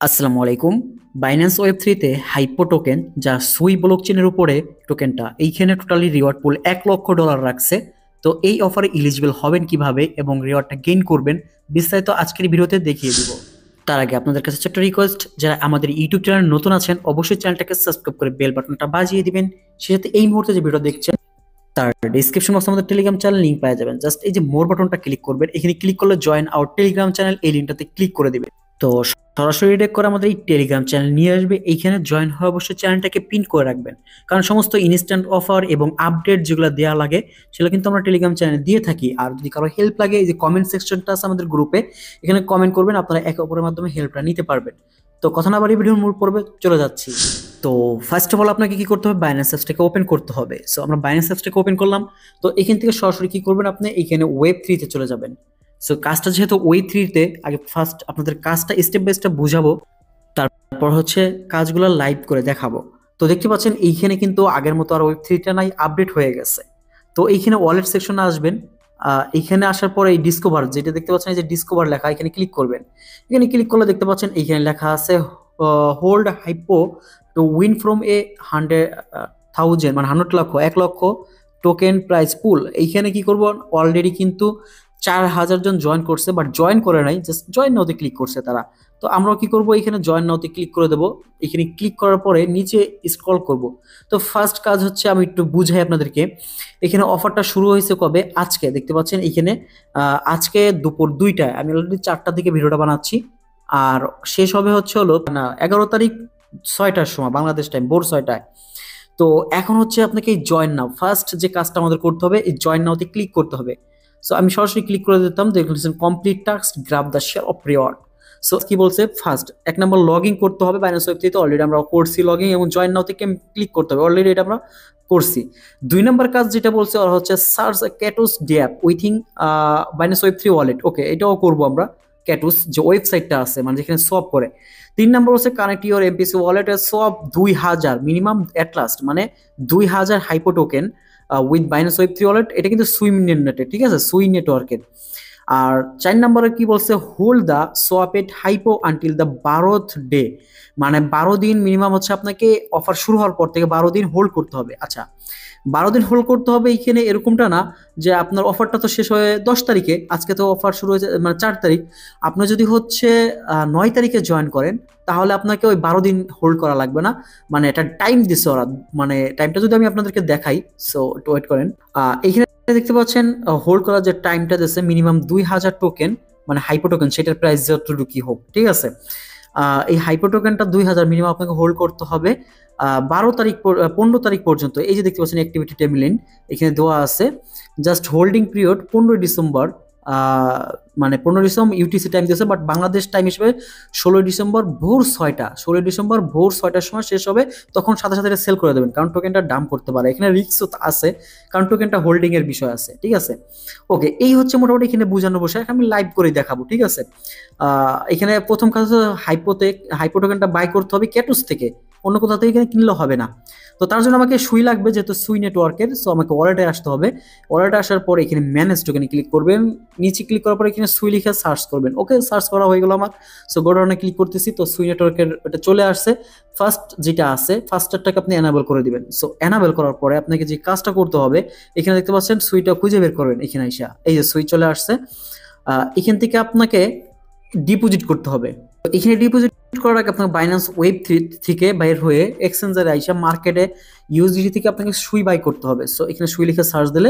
আসসালামু আলাইকুম। Binance web থ্রিতে হাইপো টোকেন যা সুই ব্লকচেনের উপরে টোকেনটা এইখানে টোটালি রিওয়ার্ড পুল $1 লক্ষ রাখছে। তো এই অফারে ইলিজিবল হবেন কিভাবে এবং রিওয়ার্ডটা গেইন করবেন বিস্তারিত আজকের ভিডিওতে দেখিয়ে দিব। তার আগে আপনাদের কাছে ছোট্ট রিকোয়েস্ট, যারা আমাদের ইউটিউব চ্যানেল নতুন আছেন অবশ্যই চ্যানেলটাকে সাবস্ক্রাইব করে বেল বাটনটা বাজিয়ে দিবেন। সেই সাথে এই মুহূর্তে যে ভিডিও দেখছেন তার ডিসক্রিপশন বক্সে আমাদের টেলিগ্রাম চ্যানেল লিংক পেয়ে যাবেন। জাস্ট এই যে মোর বাটনটা ক্লিক করবেন, এখানে ক্লিক করলে জয়েন আওয়ার টেলিগ্রাম চ্যানেল এই লিংকটাতে ক্লিক করে দিবেন। তো সরাসরি ডিরেক্ট করে আমাদের এই টেলিগ্রাম চ্যানেল নিয়ে আসবে। এইখানে জয়েন হয়ে অবশ্যই চ্যানেলটাকে পিন করে রাখবেন, কারণ সমস্ত ইনস্ট্যান্ট অফার এবং আপডেট যেগুলো দেওয়া লাগে সেগুলো কিন্তু আমরা টেলিগ্রাম চ্যানেলে দিয়ে থাকি। আর যদি কারো হেল্প লাগে, এই যে কমেন্ট সেকশনটা আছে আমাদের গ্রুপে, এখানে কমেন্ট করবেন, আপনারা একে অপরের মাধ্যমে হেল্পটা নিতে পারবেন। তো কথা না বাড়িয়ে ভিডিওর মূল পর্বে চলে যাচ্ছি। তো ফার্স্ট অফ অল আপনাকে কি করতে হবে, বাইন্যান্স অ্যাপসটাকে ওপেন করতে হবে। সো আমরা বাইন্যান্স অ্যাপসটাকে ওপেন করলাম। তো এখান থেকে সরাসরি কি করবেন, আপনি এখানে ওয়েব থ্রিতে চলে যাবেন। সো কাজটা যেহেতু ওয়েব থ্রিতে, আগে ফার্স্ট আপনাদের কাজটা স্টেপ বাই স্টেপ বুঝাবো, তারপর হচ্ছে কাজগুলো লাইভ করে দেখাবো। তো দেখতে পাচ্ছেন এইখানে কিন্তু আগের মতো আর ওয়েব থ্রিটা নাই, আপডেট হয়ে গেছে। তো এইখানে ওয়ালেট সেকশনে আসবেন। এইখানে আসার পরে এই ডিসকভার যেটা দেখতে পাচ্ছেন, এই যে ডিসকভার লেখা, এখানে ক্লিক করবেন। এখানে ক্লিক করলে দেখতে পাচ্ছেন এইখানে লেখা আছে hold hypo to win from a 100,000 মানে 100 লক্ষ 1 লক্ষ টোকেন প্রাইস পুল। এইখানে কি করব, অলরেডি কিন্তু 4,000 জন জয়েন করছে, বাট জয়েন করে নাই, জাস্ট জয়েন নাওতে ক্লিক করছে তারা। তো আমরাও কি করব, এখানে জয়েন নাওতে ক্লিক করে দেবো। এখানে ক্লিক করার পরে নিচে স্ক্রল করব। তো ফার্স্ট কাজ হচ্ছে আমি একটু বুঝাই আপনাদেরকে। এখানে অফারটা শুরু হয়েছে কবে, আজকে দেখতে পাচ্ছেন এখানে আজকে দুপুর 2টায়, আমি অলরেডি 4টার দিকে ভিডিওটা বানাচ্ছি। আর শেষ হবে হচ্ছে হলো না 11 তারিখ 6টার সময় বাংলাদেশ টাইম, ভোর 6টায়। তো এখন হচ্ছে আপনাকে এই জয়েন নাও, ফার্স্ট যে কাজটা আমাদের করতে হবে, এই জয়েন নাওতে ক্লিক করতে হবে। সো আমি সরাসরি ক্লিক করে দিতাম, দেখছেন complete task grab the share of reward. So কি বলছে, ফার্স্ট 1 নম্বর লগ ইন করতে হবে বাইন্যান্স ওয়েব থ্রিতে, অলরেডি আমরা করছি লগ ইন, এবং জয়েন নাও থেকে ক্লিক করতে হবে, অলরেডি এটা আমরা করছি। 2 নম্বর কাজ যেটা বলছে ওরা হচ্ছে সার্চ ক্যাটোস ড্যাপ উইথিং বাইন্যান্স ওয়েব থ্রি ওয়ালেট। ওকে, এটাও করবো আমরা। ক্যাটুস যে ওয়েবসাইটটা আছে, মানে যেখানে সোয়াপ করে। 3 নম্বর হচ্ছে connect your MPC wallet swap 2000 minimum at last, মানে 2000 hypo token with Binance web three wallet. এটা কিন্তু সুই নেটে, ঠিক আছে, সুই নেটওয়ার্কের। আর 4 নম্বরে কি বলছে, hold the swap it hypo until the 12th day, মানে 12 দিন মিনিমাম হচ্ছে আপনাকে অফার শুরু হওয়ার পর থেকে 12 দিন হোল্ড করতে হবে। আচ্ছা, 12 দিন হোল্ড করতে হবে, এইখানে এরকমটা না যে আপনার অফারটা তো শেষ হয়ে 10 তারিখে, আজকে তো অফার শুরু হয়েছে মানে 4 তারিখ। আপনি যদি হচ্ছে 9 তারিখে জয়েন করেন, তাহলে আপনাকে ওই 12 দিন হোল্ড করা লাগবে না। মানে এটা টাইম দিচ্ছে ওরা, মানে টাইমটা যদি আমি আপনাদেরকে দেখাই, সো একটু ওয়েট করেন। এইখানে দেখতে পাচ্ছেন হোল্ড করার যে টাইমটা দিচ্ছে, মিনিমাম 2000 টোকেন, মানে হাইপো টোকেন, সেটার প্রাইস যতটুকু কি হোক, ঠিক আছে। এই হাইপো টোকেনটা 2000 মিনিমাম আপনাকে হোল্ড করতে হবে 12 তারিখ 15 তারিখ পর্যন্ত। এই যে দেখতে পাচ্ছেন অ্যাক্টিভিটি টেমলাইন এখানে দেওয়া আছে, জাস্ট হোল্ডিং পিরিয়ড 15 ডিসেম্বর, মানে 15 ডিসেম্বর ইউটিসি টাইম দিয়েছে, বাট বাংলাদেশ টাইম হিসেবে 16 ডিসেম্বর ভোর 6টা, 16 ডিসেম্বর ভোর 6টার সময় শেষ হবে। তখন সাথে সাথে সেল করে দেবেন, কারণ টোকেনটা ডাম্প করতে পারে, এখানে রিস্কও আছে, কারণ টোকেনটা হোল্ডিং এর বিষয় আছে, ঠিক আছে। ওকে, এই হচ্ছে মোটামুটি এখানে বোঝানো বসে, আমি লাইভ করে দেখাবো, ঠিক আছে। এখানে প্রথম কাজ হাইপো টোকেনটা বাই করতে হবে ক্যাটুস থেকে, অন্য কোথাও থেকে এখানে কিনলে হবে না। তো তার জন্য আমাকে সুই লাগবে, যেহেতু সুই নেটওয়ার্কের। সো আমাকে ওয়ালেটে আসতে হবে। ওয়ালেটে আসার পর এখানে ম্যানেজ টোকেনে ক্লিক করবেন, নিচে ক্লিক করার পর এখানে সুই লিখে সার্চ করবেন। ওকে, সার্চ করা হয়ে গেল আমার। সো গোডাউনে ক্লিক করতেছি, তো সুই নেটওয়ার্কের এটা চলে আসছে। ফার্স্ট যেটা আছে, ফার্স্টারটাকে আপনি এনাবেল করে দিবেন। সো এনাবেল করার পরে আপনাকে যে কাজটা করতে হবে, এখানে দেখতে পাচ্ছেন সুইটা খুঁজে বের করবেন। এখানে এসে এই যে সুই চলে আসছে, এখান থেকে আপনাকে ডিপোজিট করতে হবে। এখানে ডিপোজিট করার আগে আপনাকে বাইন্যান্স ওয়েব থ্রি থেকে বাইর হয়ে এক্সচেঞ্জারে আইসা মার্কেটে ইউএসডিটি থেকে আপনাকে সুই বাই করতে হবে। সো এখানে সুই লিখে সার্চ দিলে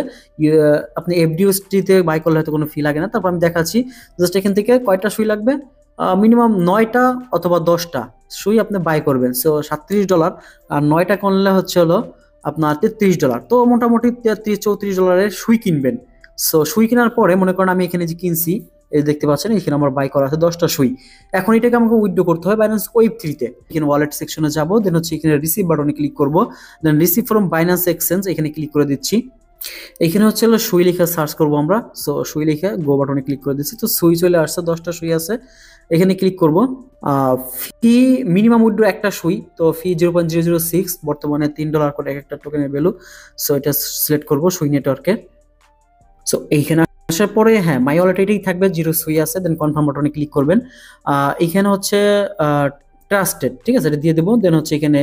আপনি এফডিউএসডিতে বাই করলে হয়তো কোনো ফি লাগে না। তারপর আমি দেখাচ্ছি, জাস্ট এখান থেকে কয়টা সুই লাগবে, মিনিমাম 9টা অথবা 10টা সুই আপনি বাই করবেন। সো $37, আর 9টা করলে হচ্ছে হলো আপনার $33। তো মোটামুটি $33-34 সুই কিনবেন। সো সুই কেনার পরে মনে করেন আমি এখানে যে কিনছি, এই দেখতে পাচ্ছেন এখানে আমার বাই করা আছে 10টা সুই। এখন এটাকে আমাকে উইথড্র করতে হয় বাইন্যান্স ওয়েব থ্রিতে। এখানে ওয়ালেট সেকশনে যাবো, দেন হচ্ছে এখানে রিসিভ বাটনে ক্লিক করবো, দেন রিসিভ ফ্রম বাইন্যান্স এক্সচেঞ্জ এখানে ক্লিক করে দিচ্ছি। এখানে হচ্ছে হলো সুই লিখে সার্চ করবো আমরা। সো সুই লিখে গো বাটনে ক্লিক করে দিচ্ছি, তো সুই চলে আসছে, 10টা সুই আছে, এখানে ক্লিক করব। ফি মিনিমাম উইথড্র একটা সুই, তো ফি 0.006, বর্তমানে $3 করে একটা টোকেনের ভ্যালু। সো এটা সিলেক্ট করবো সুই নেটওয়ার্কে। সো এইখানে আসার পরে হ্যাঁ মাই ওয়ালেট এটাই থাকবে, জিরো সুই আছে, দেন কনফার্ম বাটনে ক্লিক করবেন। এখানে হচ্ছে ট্রাস্টেড, ঠিক আছে, এটা দিয়ে দেবো। দেন হচ্ছে এখানে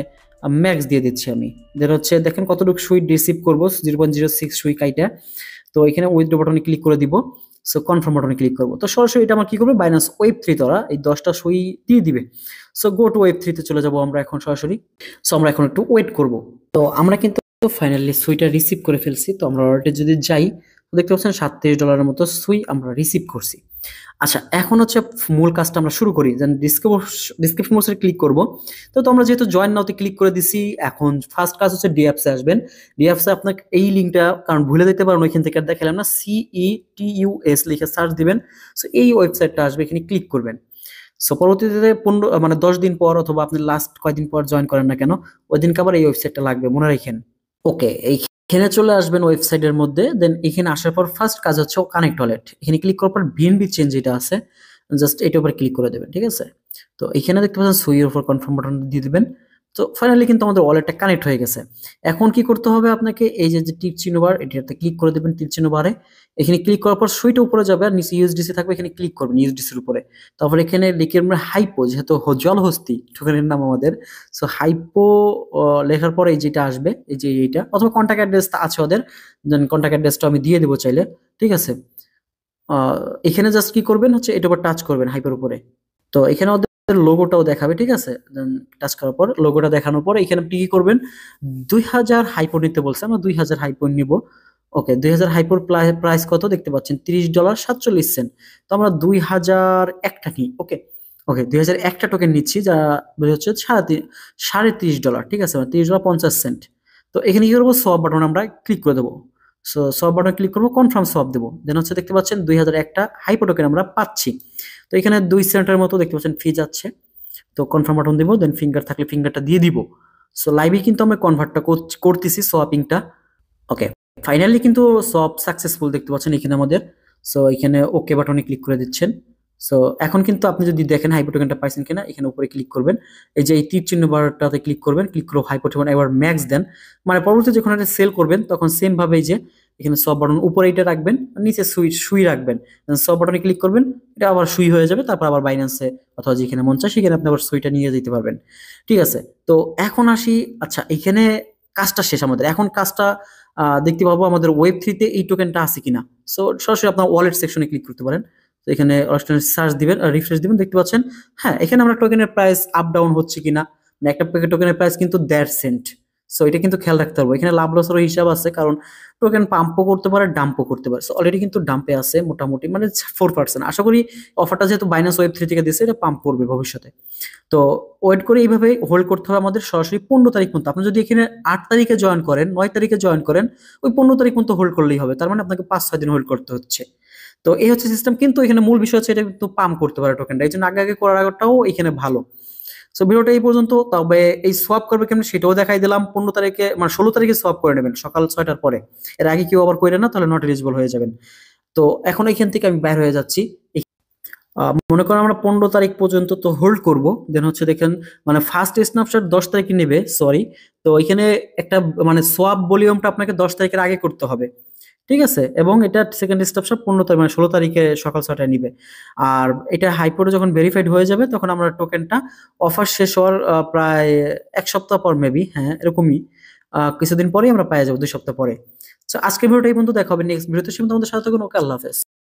ম্যাক্স দিয়ে দিচ্ছি আমি। দেন হচ্ছে দেখেন কতটুকু সুই রিসিভ করবো, 0.06 সুই কাইটা। তো এখানে উইথড্র বাটনে ক্লিক করে দিব। সো কনফার্ম বাটনে ক্লিক করবো, তো সরাসরি এটা আমার কি করবে, বাইন্যান্স ওয়েব থ্রি দ্বারা এই 10টা সুই দিয়ে দিবে। সো গো টু ওয়েব থ্রিতে চলে যাবো আমরা এখন সরাসরি। সো আমরা এখন একটু ওয়েট করব। তো আমরা কিন্তু ফাইনালি সুইটা রিসিভ করে ফেলছি। তো আমরা ওয়ালেটে যদি যাই, তো দেখতে পাচ্ছেন $37 মতো সুই আমরা রিসিভ করছি। আচ্ছা, এখন হচ্ছে মূল কাজটা আমরা শুরু করি। দেন ডিসক্রিপশন বক্সে ক্লিক করব। তো আমরা যেহেতু জয়েন নাওতে ক্লিক করে দিছি, এখন ফার্স্ট কাজ হচ্ছে ডিঅ্যাপসে আসবেন। ডিঅ্যাপসে আপনাকে এই লিঙ্কটা, কারণ ভুলে দিতে পারেন ওইখান থেকে আর দেখালাম না, CETUS লিখে সার্চ দিবেন। সো এই ওয়েবসাইটটা আসবে, এখানে ক্লিক করবেন। সো পরবর্তীতে 15 মানে 10 দিন পর অথবা আপনি লাস্ট কয়দিন পর জয়েন করেন না কেন, ওই দিনকে আবার এই ওয়েবসাইটটা লাগবে, মনে রাখেন। ওকে, এইখানে চলে আসবেন ওয়েবসাইটের মধ্যে। দেন এখানে আসার পর ফার্স্ট কাজ হচ্ছে কানেক্ট ওয়ালেট। এখানে ক্লিক করার পর বিএনবি চেঞ্জ যেটা আছে, জাস্ট এটার উপর ক্লিক করে দেবেন, ঠিক আছে। তো এখানে দেখতে পাচ্ছেন সুইয়ের উপর কনফার্ম বাটন দিয়ে দিবেন। তো ফাইনালি কিন্তু আমাদের ওয়ালেটটা কানেক্ট হয়ে গেছে। এখন কি করতে হবে আপনাকে, এই যে টিক চিহ্ন বার, এটাতে ক্লিক করে দেবেন, টিক চিহ্ন বারে। এখানে ক্লিক করার পর সুইটা উপরে যাবে আর নিচে ইউএসডিসি থাকবে, এখানে ক্লিক করবেন ইউএসডিসির উপরে। তারপর এখানে লিখে হাইপো, যেহেতু জলহস্তি টোকেনের নাম আমাদের। সো হাইপো লেখার পরে এই যেটা আসবে, এই যে এইটা, অথবা কন্ট্যাক্ট অ্যাড্রেস আছে ওদের, দেন কন্ট্যাক্ট অ্যাড্রেসটা আমি দিয়ে দেবো চাইলে, ঠিক আছে। এখানে জাস্ট কি করবেন হচ্ছে এটার উপর টাচ করবেন, হাইপের উপরে। তো এখানে ওদের লোগোটাও দেখাবে, ঠিক আছে। দেন টাচ করার পর লোগোটা দেখানোর পর এখানে আপনি কি করবেন, 2000 হাইপো নিতে বলছে, আমরা 2000 হাইপো নিব। ওকে, 2000 হাইপোর প্রাইস কত দেখতে পাচ্ছেন, $30.47। তো আমরা 2000 একটা নিই। ওকে ওকে, 2000 একটা টোকেন নিচ্ছি, যা বের হচ্ছে $30.50, ঠিক আছে, $30.50। তো এখানে কি করবো, সোয়াপ বাটন আমরা ক্লিক করে দেবো। সো সোয়াপ বাটন ক্লিক করবো, কনফার্ম সোয়াপ দেবো। দেন হচ্ছে দেখতে পাচ্ছেন 2000 একটা হাইপো টোকেন আমরা পাচ্ছি। তো এখানে 2 সেন্টের মতো দেখতে পাচ্ছেন ফি যাচ্ছে। তো কনফার্ম বাটন দিব, দেন ফিঙ্গার থাকলে ফিঙ্গারটা দিয়ে দিব। সো লাইভে কিন্তু আমরা কনভার্টটা করতেছি, সোয়াপিংটা। ওকে, ফাইনালি কিন্তু সব সাকসেসফুল দেখতে পাচ্ছেন এখানে আমাদের। সো এখানে ওকে বাটনে ক্লিক করে দিচ্ছেন। সো এখন কিন্তু আপনি যদি দেখেন হাইপো টোকেনটা পাইছেন কিনা, এখানে উপরে ক্লিক করবেন, এই যে এই তীর চিহ্ন বারটাতে ক্লিক করবেন, ক্লিক করে হাইপো টোকেন এবার ম্যাক্স দেন। মানে পরবর্তী যখন এটা সেল করবেন তখন সেম ভাবে এই যে এখানে সব বাটন উপরে এটা রাখবেন, নিচে সুই রাখবেন। সব বাটনে ক্লিক করবেন, এটা আবার সুই হয়ে যাবে। তারপর আবার বাইন্যান্সে অথবা যেখানে মন চায় সেখানে আপনি আবার সুইটা নিয়ে যেতে পারবেন, ঠিক আছে। তো এখন আসি, আচ্ছা এখানে কাজটা শেষ আমাদের। এখন কাজটা দেখতে পাবো আমাদের ওয়েব থ্রিতে এই টোকেনটা আছে কিনা। সো সরাসরি আপনার ওয়ালেট সেকশনে ক্লিক করতে পারেন। তো এখানে সার্চ দিবেন, রিফ্রেশ দিবেন, দেখতে পাচ্ছেন হ্যাঁ এখানে আমরা টোকেনের প্রাইস আপ ডাউন হচ্ছে কিনা। মানে একটা প্যাকেট টোকেনের প্রাইস কিন্তু 1.5 সেন্ট। সো এটা কিন্তু খেয়াল রাখতে হবে। এখানে লাভ লসেরও হিসাব আছে, কারণ টোকেন পাম্পও করতে পারে, ডাম্পও করতে পারে। সো অলরেডি কিন্তু ডাম্পে আছে মোটামুটি, মানে 4%। আশা করি অফারটা যেহেতু বাইন্যান্স ওয়েব থ্রি থেকে দিচ্ছে, এটা পাম্প করবে ভবিষ্যতে। তো ওয়েট করে এইভাবে হোল্ড করতে হবে আমাদের সরাসরি 15 তারিখ পর্যন্ত। আপনি যদি এখানে 8 তারিখে জয়েন করেন, 9 তারিখে জয়েন করেন, ওই 15 তারিখ পর্যন্ত হোল্ড করলেই হবে। তার মানে আপনাকে 5-6 দিন হোল্ড করতে হচ্ছে। তো এই হচ্ছে সিস্টেম, কিন্তু এখানে মূল বিষয় হচ্ছে এটা কিন্তু পাম্প করতে পারে টোকেনটা, এই জন্য আগে আগে করার আগেটাও এখানে ভালো। সো ভিডিওটা এই পর্যন্ত। তবে এই সোয়াপ করবে কেমন সেটাও দেখাই দিলাম। 15 তারিখে মানে 16 তারিখে সোয়াপ করে নেবেন সকাল 6টার পরে। এর আগে কেউ আবার করে না, তাহলে নট এলিজিবল হয়ে যাবেন। তো এখন এখান থেকে আমি বাইর হয়ে যাচ্ছি। মনে করেন আমরা 15 তারিখ পর্যন্ত তো হোল্ড করব। দেন হচ্ছে দেখেন, মানে ফার্স্ট স্ন্যাপশট 10 তারিখে নেবে, সরি। তো এখানে একটা মানে সোয়াপ ভলিউমটা আপনাকে 10 তারিখের আগে করতে হবে, ঠিক আছে। এবং এটা সেকেন্ড স্ন্যাপশট 15 তারিখ মানে 16 তারিখে সকাল 6টায় নিবে। আর এটা হাইপোরে যখন ভেরিফাইড হয়ে যাবে, তখন আমরা টোকেনটা অফার শেষ হওয়ার প্রায় 1 সপ্তাহ পর মেবি, হ্যাঁ এরকমই কিছুদিন পরেই আমরা পেয়ে যাবো, 2 সপ্তাহ পরে। তো আজকের ভিডিওটা এই পর্যন্ত, দেখা হবে নেক্সট ভিডিওতে। সে তোমাদের সাথে থাকুন। ওকে, আল্লাহ হাফেজ।